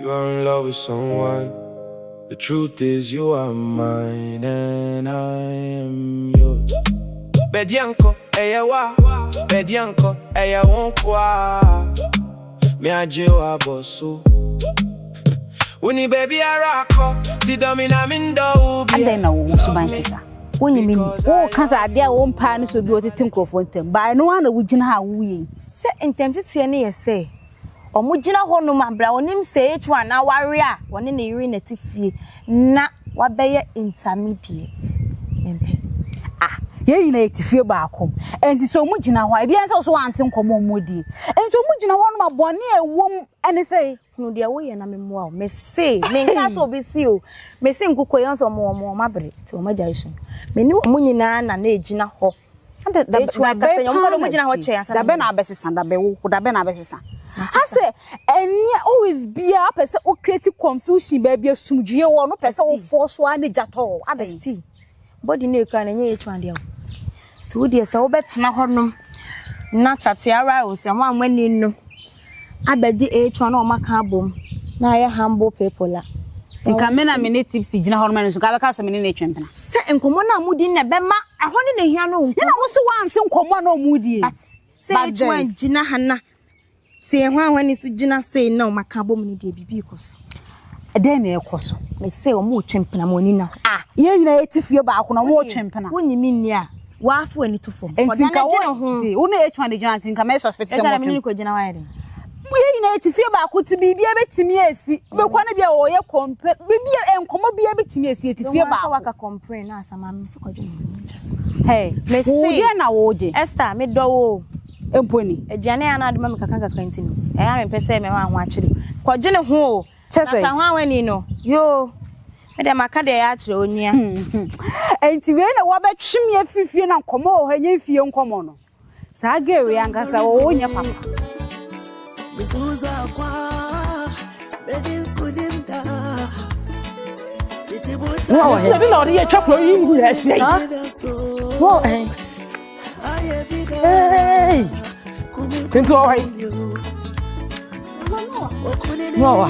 You are in love with someone. The truth is you are mine and I am yours. Bedianko, eyawa. Bedianko, eyawonkwa. Me ajewa bosu. Uni baby arako. Si domina mindo ubi. Ade na wo subantisa. Woni min wo kasa ade a wo mpa ne so bi o tete nkrofo ntem. Ba no ana wo gina ha wo yi. Se ntem tete ne ye se. Omo gina ho no mabra onim se H1 na ware a woni ne yiri na tifie na wabeye intermediate. Mempe. Ye na etifie ba akom. Enti so mu gina ho, e bia nso so ante nkomo modi. Enti mu gina ho no mabone ewom ene sei. No dia wo ye na memmoa o. Me say, me nka so be si o. Me say nkuko ye nso mo mabre ti o magyaison. Me ni wo nyina na ejina ho. Da be na abesesa da be wo da be na abesesa. I say enya always be a person o create confusion ba bia sumdue wo no person o force wa ne jato adesti body no ekra na nya H1 dia ti wo dia sa wo betena honom na tate ara o se wa amani no abedi H1 na o maka abom na ya humble people la tinka me na me ne tips gina honom no so ka be ka se me ne twempena se enkomo na mudi na be ma ahone na hia no na wo se wa anse nkomo na mudi se H1 gina hana se hwan su gina sei na o maka abom ni de bibi ikoso den na ekoso me se o mu twempena mo ni na ye nyina etifie ba akona mo twempena wonyimi ni a wafu ani to fom tinka wo na H1 gina tinka me suspect se mo twempena me ko gina wa yere ye nyina etifie ba akoti bibia betimi esi be kwa na bia wo ye compare bibia enkomo bia betimi esi etifie ba waka compare na asama me se ko gina hey me se na wo je Esther me do wo emponi aduane ya na adema me kaka kwantini e ya me pese me ho akire ko gine ho na ta ho awani no yo me de maka de ya akire onia enti we na wo betwim ya fifie na nkomo ho nya fie nkomo no sa gere yankasa wo nya papa Misuza kwa bedi kudimda Wow, hebi na ori etwa yi ngu ya hye. Wow, Hey. Into all right. No,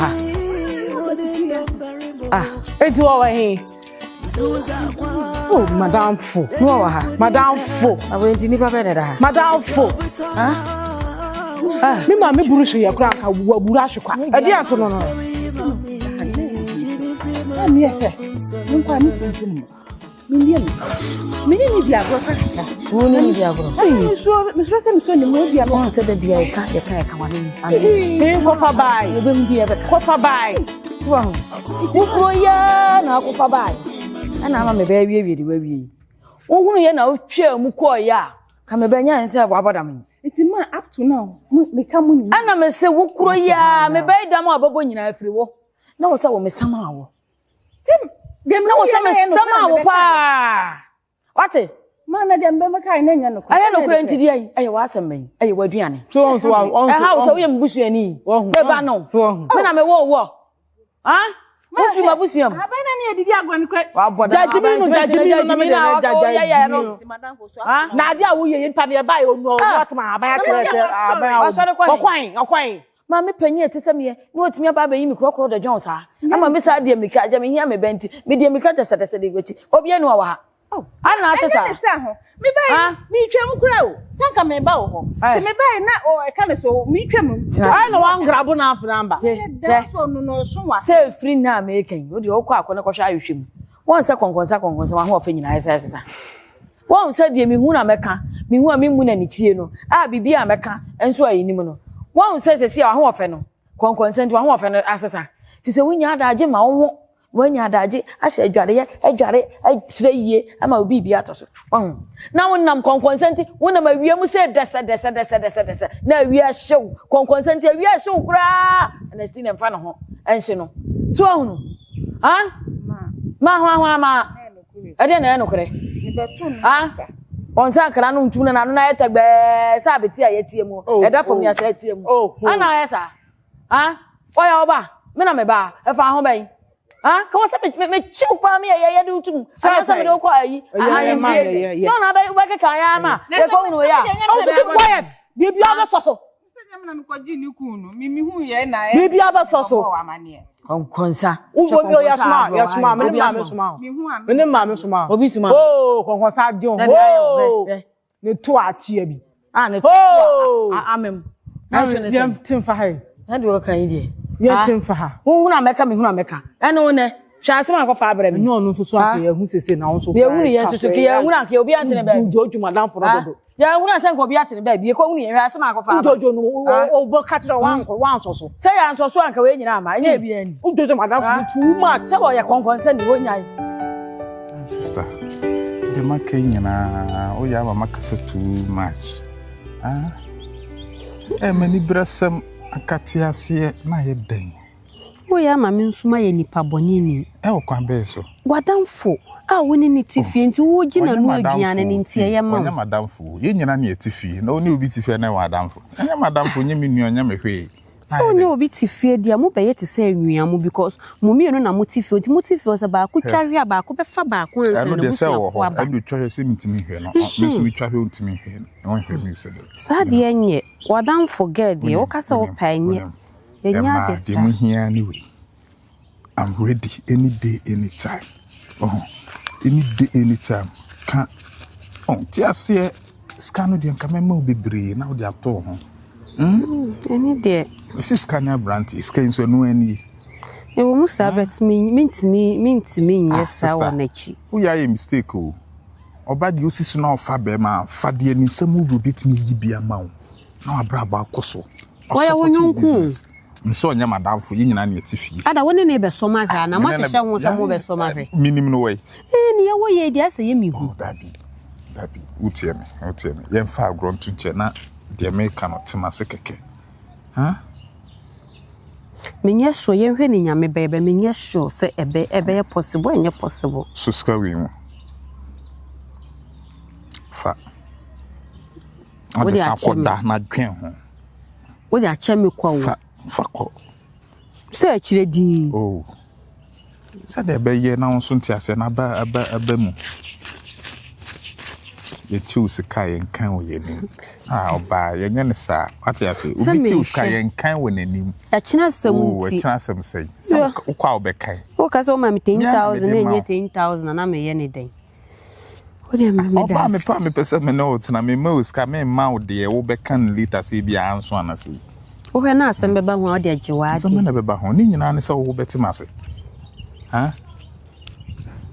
into all right. Oh, Madame Fo. No, Madame Fo. I went to never better. Madame Fo. Me ma me buru so ye kura ka wa buru ahwekwa. E dia so no no. Me yese. Me kwa me twenty. Me ni dia agro ka. Wo ni dia agro. Me so ni mo dia no se da bia e ka wani. He ko fa bai. Ye bem bia be ka. Ko fa bai. Ti wa ho. Wo kro ya na ko fa bai. Ana ma me ba wie di wa wie. Wo hunu ye na wo twa mu ko ya. Ka me ba nya nse abo abodam. Iti ma up to now me ka mu ni. Ana me se wo kro ya me ba dam abobo nyina afiri wo. Na wo se wo me sama wo. Sim dem na wo se me sama wo pa. Wate? Mana dem be me kai na nya no. Aya no kura ntidi ai. Aya wa asem ben. Aya wa aduane. So on how so we mbusuani. Me ba no. So me na me wo. Ha? Wo fi mabusuam. Aba na ne edidi agwan kra. Wa boda. Jaji mi na me na jaji. Na ade a wo ye nta ne ba ye onu o what ma aba ya kire se aba. Okwan. Ma me panyi etese me no otimi aba ba yi mi krokro da Jones ha. Ama me sa de mika aja me hia me benti. Me de mika ja sede gwechi. Obi enu wa ha. Oh, ana atesa. Me ba mi twam kura o. Sanka me ba wo ho. Se me ba na o e ka ne so mi twam. Ai no wan grabo na aframba. So no so wa. Se free na me ken. O de okọ akọ kwhwa ahwehwem. Won se konkonsa wa ho ofa nyina esa. Won se de mi hu na meka. Mi hu a mi mu na ni chie no. A bibi a meka enso ayinim no. Won se se a ho ofa no. Konkonsa nti wa ho ofa no asesa. Fi se wunya adaje ma wo ho. Wanya adaje ahye adware sire yie ama obi bia to so na wonnam konkonsenti wonnam awiam se desa na awia hyew konkonsenti awia hyew kura na stine mfa no ho enhye no so ahunu ha ma ade na enokre ha onsa kra no ntum na no na yetagbe sa beti ayetie mu eda fom ya sa ayetie mu ana yesa ha oya oba me na me ba e fa ho ben ah ka wasa me chiu pa me ya de utum ana sa me do kwa yi no na ba ka ya ma de ko no ya quiet be bi aba soso na me kwaji ni kunu mi hu ye na e bibi abasoso konkonsa uwo bi o yasuma me ne ma me suma obi suma oh konkonsa di on oh ne to achie bi ne to amem na yem timfa hai na de o kan ide yem timfa ha hu na meka me hu na meka ene wo ne hwa asem akọfa abere me no so ake hu sese na won so be hu ye so ke ye hu na ke obi antene be jojo madam for dodo ya hu na se ko obi antene be bi ko hu ye hwa asem akọfa jojo no o bo catch wan so se ya nso so anka we nyina ama enya bi ani jojo madam for too much se bo ye konkonsa ni wo nyai sister the market nyina o ya mama kasa too much many brasem akati ase na ye den wo ya mama nsuma ye nipa boni ni o kwan be so wadamfo a woni ni tifie nti wo gina no aduane ni nti ye ma onya madamfo ye nyina na ye tifie na oni obi tifie na wadamfo onya madamfo nye menu onya mehwe so ni obi tifie dia mo be ye te say nwia mo because mo mienu na mo tifie nti mo tifie so ba ko tware ba ko be fa ba ko ansa na mo tifie aba anu tware se mitimi hwe no me so mi tware ntimi hwe no hwe mi se sa de enye wadamfo get ye o kasa o pa enye enya de sa anyway I'm ready any day anytime any day anytime can ti ase scan de nka mema obebre na o de ato ho any day this is scanner branch is can so no any e wo musa bet mintimi nyesa wa nachi wo ya mistake o oba de osisi na ofa be ma fa de ni samu do bitimi yibia ma wo na abraba akoso oya wonyonku nso nya madamfo yi nyina na etifie ada woni ne be soma hwa na ma hwehwe ho sa mo be soma hwe minim no way ni ye wo ye dia se ye mihu dabi utie me ye mfa agro ntunche na de me ka no tema se keke menye so ye hwe ni nyame bebe menye so se ebe possible enye possible so ska wi mu fa odi sakoda na dwen ho odi ache me kwa wo fako se achire din se de be ye na won nti ase na ba mu ye choose kai nkan wo ye ni oba ye nye ne sa ati ase obi choose kai nkan wo nanim achina samunti achina sam sei kwa obekai o ka so ma me 10,000 na nye 10,000 na me ye ne den odi me da me pesa me no tina me mouse ka me ma wo de wo bekan liter se bia anso anase wo hwe na asem beba ho odi agiwa ade asem na beba ho ni nyina ne se wo betimase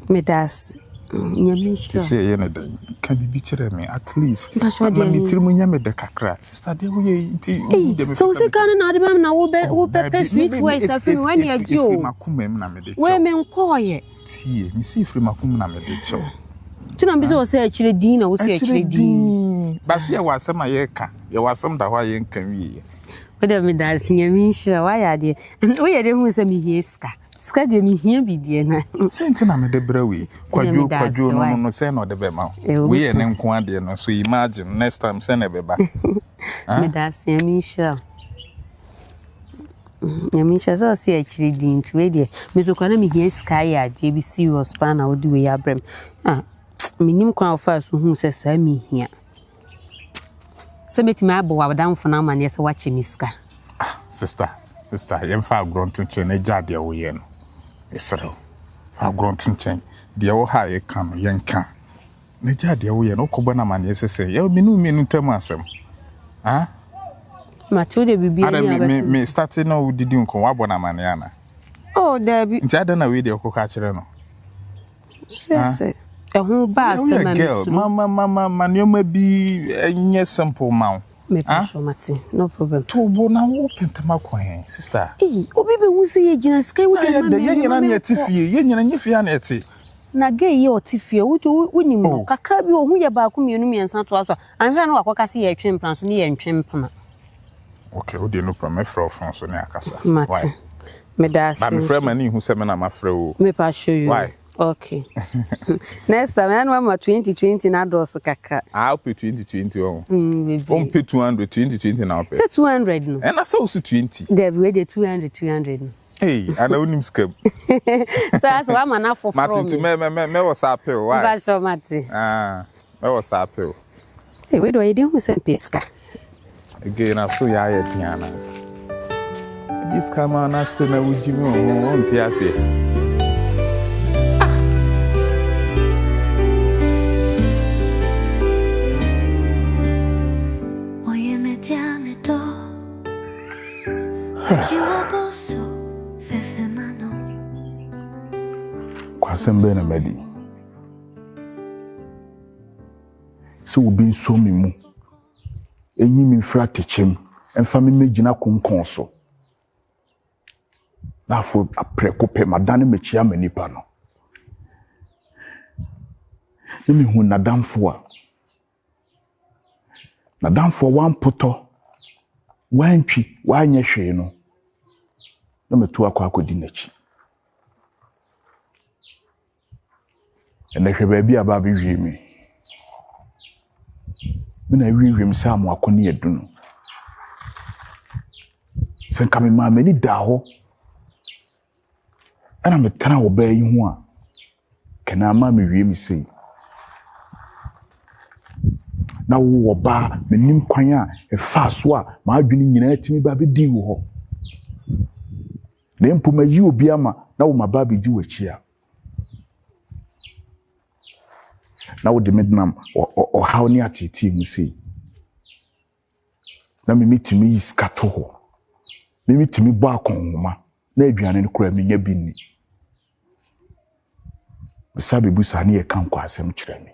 medas nyamisho se ye ne den ka bibi kire me at least ma me tirimu nya me de kakra sister de wo ye nti de me so se kan na ade ba na wo be sweet ways afi when you agio makumem na me de we me nkoye tie mi si free makum na me de chew tuna mbi so se achire din na wo se achire din ba se ye wasem aye ka ye wasem da ho aye nkan wi Oda me dar sinya minsha wa ya de o ye de hu se mi hieska ska de mi hia bidie na senti na me de brawi kwadwo no se no de be ma we ye ne nko ade no so imagine next time se na be ba me dar sinya minsha nyamisha so se achire din tu we de me so kwa na mi hieska ya de bi serious pa na odi we ya brem minim kwa ofa so hu se sa mi hia se betimi abo wadamfo na amane se wache miska sister yem fa gront nche na jade wo ye no esero fa gront nche de wo ha ye kan yen kan na jade wo ye no ko bana amane se ye minu tem asem macho de bibi ni me start na wo didi nko wa bona amane ana Debbie nche ada na we de ko ka kire no se ehun ba asema mi mama nyoma bi enye simple ma me pasho mate no problem to bo na wo pentama kwan sister obi be hu se ye gina sky wo de ma ye nyina na etifie ye nyina nyefia na eti na ge ye otifie wo nim no kakra bi ohun ye ba ko mienu miensa to aso anhwe na wakoka se ye twem plan so ne ye ntwem pana okay wo de no problem from so ne akasa mate me das ba me frɛ mani hu se me na ma frɛ wo me pa show you why okay next time I know 2020 na doso kakra I'll pay 2020 on pay 200 2020 now pay say 200 no and I saw 20 there we dey 200 hey and I wouldn't skip so as wa mana for Martin to me was apple why ba show Martin me was apple hey we do you dey who say pesca Again, I feel ya Tiana. This come on, I still know what you want to say. Oye, me llame todo. Fefe mano. Kwasembe na medi. Se obi nso me mu. Enyi mi fra techem, emfa me megina konkon so. Na fo apreko pe madane mechia manipa no. Nimi hu nadamfo a. Nadamfo wan poto. Wantwi, wanye hwe no. Na metu akodi nachi. Ene hwe baabi aba bi hwe mi. Me na wiwim sa mo akoni edunu. Senka me ma mani da ho. Ana me tana wo baa yi ho a. Kana ma me wiem sei. Na wo ba menim kwan a efa so a ma adwene nyina atimi ba be di wo ho. Na mpoma yi obi ama na wo ma ba be di wachi a. Na wo de mednam o how ni atiti mu sei. Na me mitimi iskato ho. Me mitimi bo akonhoma na aduane ne kura menya bi ni. Sabe busa ne kan kwa asem kire me.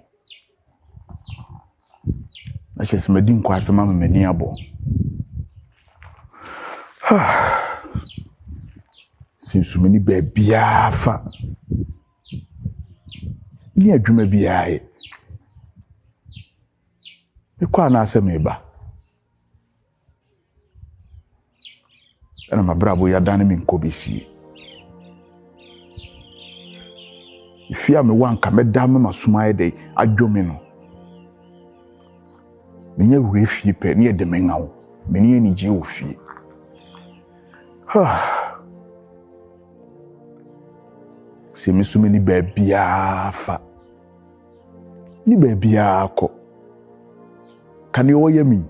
Na chese medin kwa asem ma mani abo. Since many baby afa. Ni adwuma bia ye. Me kwa na asem eba. Ana mabrabo ya dane me nkobisi. Ifia me wanka me dame masuma de adwome no. Menye wure fie pe ne de mengawo. Menye ni je ofie. Se me so many baby afa. Ni baby akọ. Kan yo ye mi.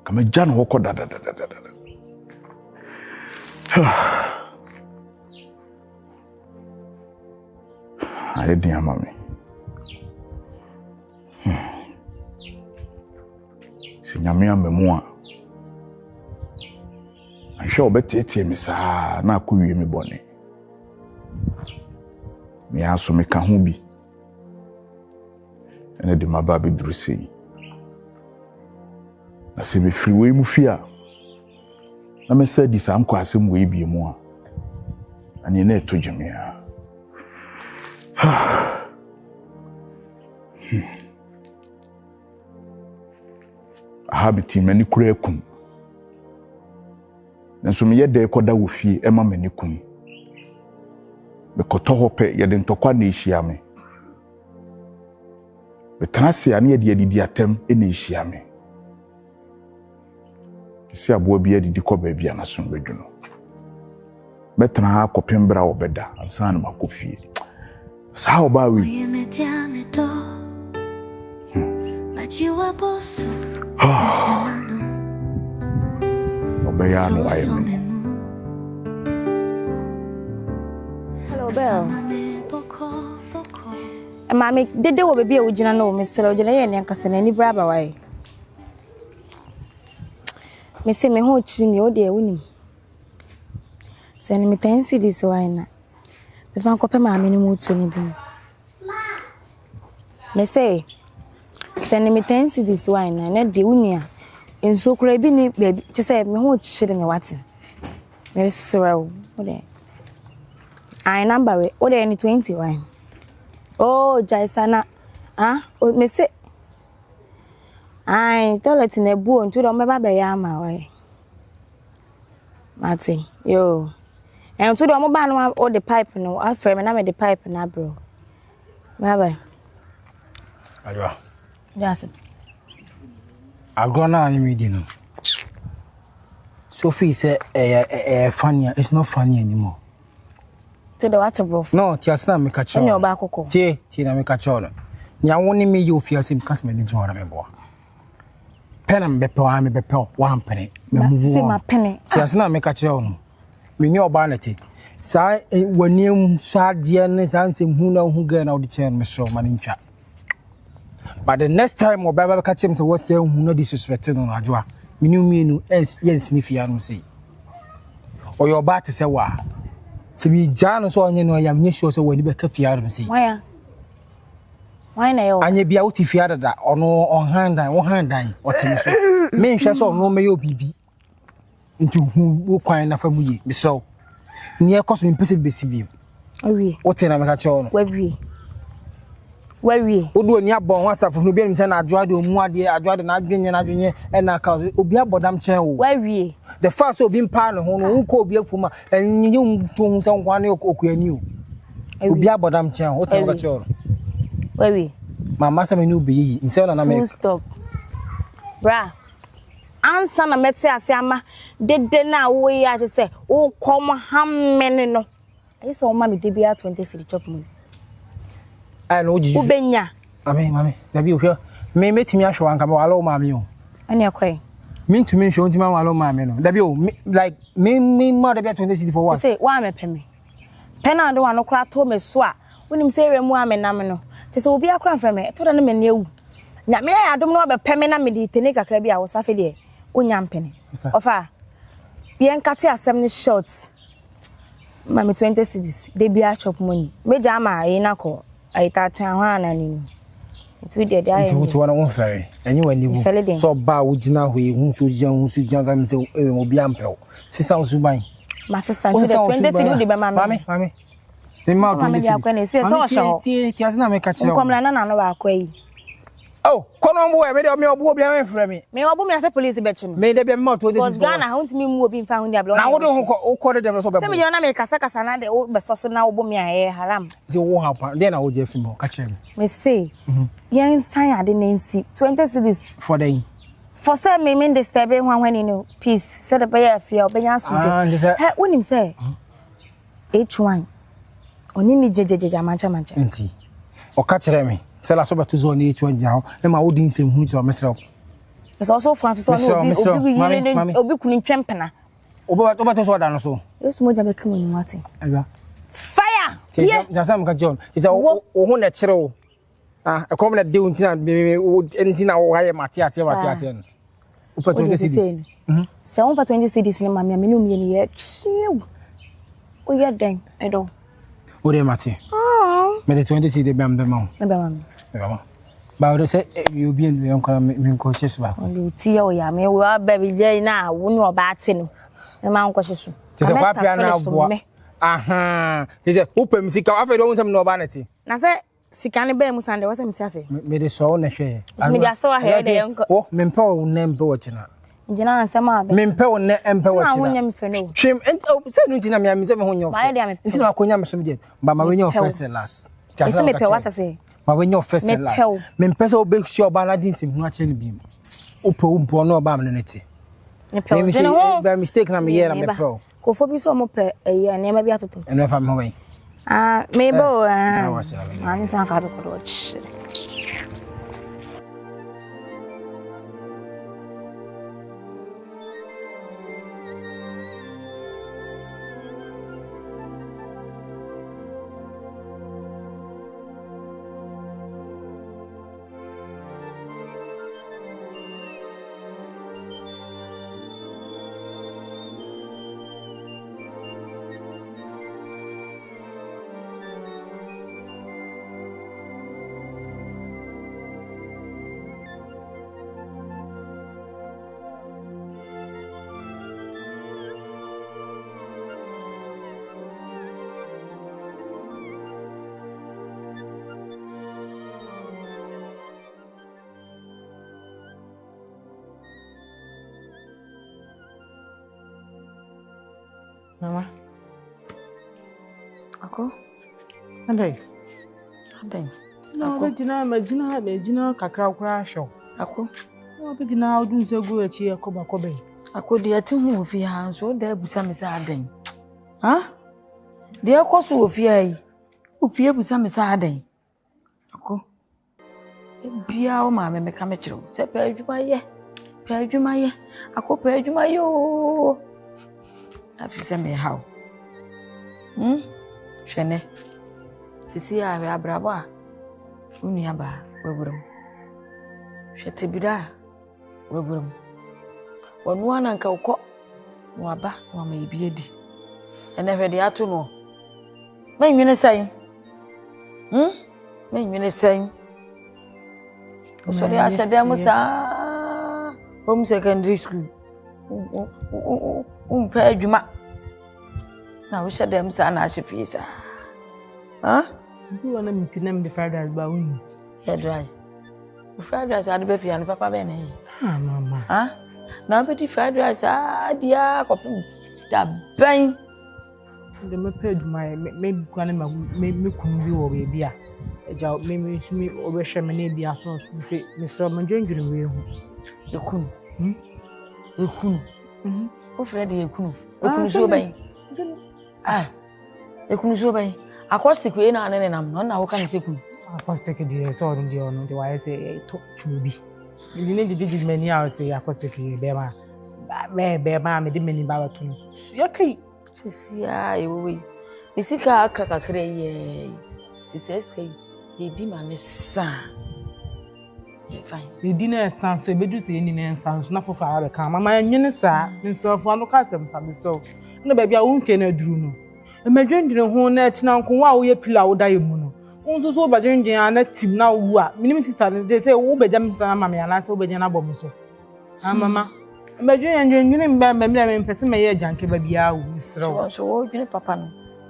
Kama jan ho ko da. Aye dia mami. Si nyame amemu a. Ahwe obetete mi saa na akọwie mi bone. Me aso me ka ho bi. Ene de maba be duru sei. Na se me firi we mu fia. Na me say di sam kwa asem we bi mu a. Ani na eto dweme a. Habiti mani kura ekum. Nanso me yede ekoda wo fie ema mani kum. Me koto hope yede ntokwa na ehia me. Me transe ane yede didi atem ena ehia me. Si abo bia didi ko ba bia na so bedwuno. Betena ha kopembra obeda ansa na makofie. Sa oba wi. Obeya no ayemi. Hello, Bell. Mami, dede wo baby e ugina no mesere ugina ye ne ankasa na ni braba wai. Me se me ho chi mi o de wunim. Se ni metansi dis wai na. Me fan ko pe mami ni mutu ni bi. Me se ni metansi dis wai na de wunia. Enso kura bi ni baby ti se me ho chi de me wati. Me srew. O de. I number we. O de ni 20 wai. Oh, Jaisana. O me se. Ai, toilet na bu on to do me ba be ya ma wai. Martin, yo. And to do mo ba no all the pipe no. Afre me na me the pipe na bro. Bye bye. Ayo. Yes. Agrona ani me di no. Sophie say funny, it's not funny anymore. To the water bro. No, ti asna me catch on. Onyo ba kokko. Ti na me catch on. Nya woni me you fear sim cast me ni jora me boa. Penam bepe wa me bepe wa mpene. Me move. Se ma pene. Ti asena me ka kire no. Me ni oba na ti. Sa wanem sade ne sanse hu na hu ga na odi kire no me so ma ntwa. But the next time oba ka kire me say what say hu no disrespect no adwoa. Minu yes ni fia no say. Oyo ba te say wa. Se mi jano so onye no yam nye sure so wani be ka fia no say. Why na yo? Anya bia wuti fia dada ono on handan otene so. Me nhwe so no me yo bibi. Nti hu kwan na fa muye. Me so. Ni e koso me pese besi bi. Awie. Wote na me ka che ono. Wawie. Odu oni abon WhatsApp no bia mi se na adwoade omu ade adwoade na adwenye e na ka obi abodam chen wo. Wawie. The first obi mpa no ho no nko obi afuma enye ntu se nkwa na okuani o. Obi abodam chen wo te ka che ono. Wawie. Mama se me no be yi nse na me. Full stop. Bra. Ansa na meti ase ama dede na wo ya je se wo kom hammene no. Ayi se wo ma me de bia 20 cedi chop money. No ji. Ubenya. Mami, da bi o hwe. Me metimi ahwe wanka ba wala o mami o. Ani akwai. Me ntumi hwe ntimi wala o mami no. Da bi o like me ma da bi 20 cedi for what? Say wa me peme. Pena do wa no kra to me so a. Wonim say remu amenam no. Te se obi akra mfa me. To da na me ne ewu. Nya me ya adom no ba peme na me di tene kakra bi a wo safe de. Onya mpene. Ofa. Bien kate asem ni short. Mami 20 cedis. De bia chop money. Meja ma e na ko. I thought I ni. It's with the day. It's what one ferry. And you when you so ba ujina we hu so jan ga me say obi ampel. Sisa usuban. Master Sancho the 20 cedi de be mami. Say ma do this. Say so sure. Ti asena me ka kire. Kom na no ba akwa yi. Oh, kono mbo e me de me obo obi an frɛ me. Me obo me ase police be chi no. Me de be me to this. Because Ghana hunt me mu obi mfa hu dia blo. Na wo de hu ko de dem so be. Say me na me kasa na de be so so na obo me aye haram. Say wo happen. Then na wo je fi mo ka kire me. Me say. Yen san ade na nsi 20 cedis for day. For say me disturb when you know peace. Say the pay afia obenya so. He wonim say. H1. Oni ni jejeje mancha. Enti. O ka kire me. Say la so beto zo ni H1 jao. E ma wo di nsem hu so mesrel. It's also Francis on obi kunu twempena. Obi to so da no so. Yes mo ja be kama ni wate. Aja. Fire. Ja sam ka John. Is o hu na kire o. Ah, e kom na de untina entina wo haye mate no. Upa 20 cedis. Se on fa 20 cedis ni mama me no me ni ye. O ye den e do. O de mate. Me de 20 cedis be am be ma. Me be ma. Ba o de se you be en yon kwa me nko chesu ba. O ti o ya me wo baby je na wo ni oba ate no. Me ma nko chesu. Ti se kwa pia na bo. Aha. Ti se upem sika afa do nsem no oba na ti. Na se sika ne be mu sande wo se mti ase. Me de so na hwe. Me de aso ahwe de nko. Oh, me mpa o na mpa wo china. Njina ansem abe. Me mpa o na mpa wo china. Na wonya me fe no. Twem se no ntina me am se me ho nyo. Ba de me. Ntina akonya me so me je. Ba ma we nyo first and last. Ese me pe what say. Ma we nyo first and last. Me mpa so be sure ba na din sim hu a chele bi. Opo mpo no ba me nete. Me pe. By mistake na me here na me pro. Ko fo bi so mo pe eye na ma bi atoto. Eno fa me ho we. Me bo ani san ka be ko do chi. Mama. Ako? Andai. No, majina kakra ukra show. Ako? No, majina odu nse go echi akoba. Ako de ati hu ofi ha so da busa me sa adan. Ha? De akoso ofi ai. Opie busa me sa adan. Ako? E bia o ma me ka me kire. Se pe adwuma ye. pe adwuma ye akopɛ adwuma yo afise me hawo hwene sisi a we abrabo a uni aba weburum hwete bida weburum wonu ananka ukọ no aba no ma ibi edi ene hwede ato no menwene sai menwene sai osori ashade musa home secondary school pe adwuma na wo shade musa na ahyefe sa you want me to name the fried rice ba won fried rice ade be fi an papa be na mama na be di fried rice dia kopin da ban de me pe adwuma me kwane me kunu bi wo be bia eja me obehwe me na bia so nti me so me dwendwene we hu ekunu o Fred ekunu so ban ekunu so ban acoustic we na ne nam no na wo kan se kunu acoustic di so on di ono de wa say to chubi ni ne di mani a say acoustic be ma me di mani ba to so ya kai sisia ewe misika aka kakra ye sisia ye di manesa ye fine ye di na san so bedu se ni na san so na fofa ara ka mama nwene sa nsofo anu ka sem pa me so no ba bia wo nke na duru no emadwendwene ho na echina nko wa wo ye pila wo daye mu no unso so ba dwendwen ana tim na wo a minim sister de say wo be jam sister na mama ya na say wo be jana bom so mama emadwendwene mba me pese me ye janke ba bia wo misro so wo dwene papa no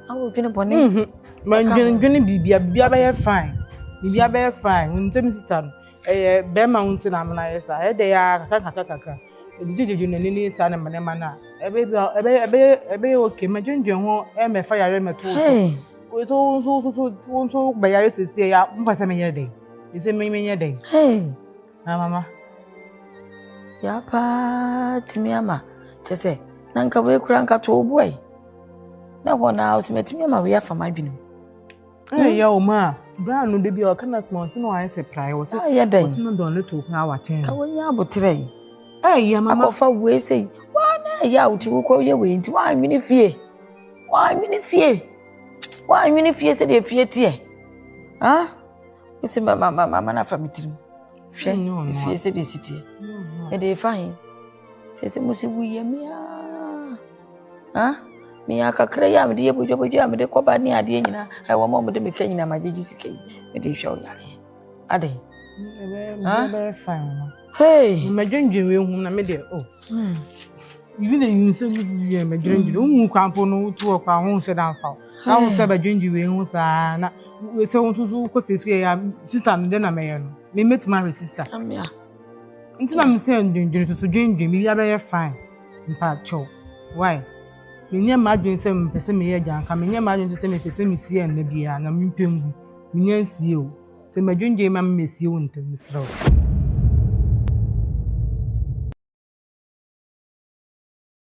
awo dwene bone mandwendwene bibia ba ye fine bibia ba ye fine untem sister be ma unti na amna ye sa e de ya kaka ejiji na nini ta na mane mana ebe okay madwendwen ho e me fa yare meto we so ba yare sisi ya mpasa me yede ise me yede na mama ya pa timiama chese na nka we kura nka to obu ai na ho na osimeti ama we afa madwene ya o ma bra no de bi o kana small no I say prai o say no don little kwa wa chen ka wonya abotre ya mama akofa we say wa na ya uti wo ye we nti wa nwini fie se de fie tie we say mama na family hwe fie se de sitie e de fahin se musi wuye mia me akakra ya me de bojo ya me de koba ni ade nyina e wo mo de me ka nyina magigi sikai me de hwe yare ade be fine hey madwendwen we hu na me de you dey use some you madwendwen hu kwampo no to kwa hu se dan fa na hu se badwendwen we hu sa na we se hu so ko sesi ya sister no de na me no me metima sister amia nti na me se ndwendwen so dwendwen me ya be fine mpa cho why me nya madwen se me pese me ya janka me nya madwen se me pese me sie na bia na me mpemgu me nya sie o se madwendwen ma me sie o ntem sro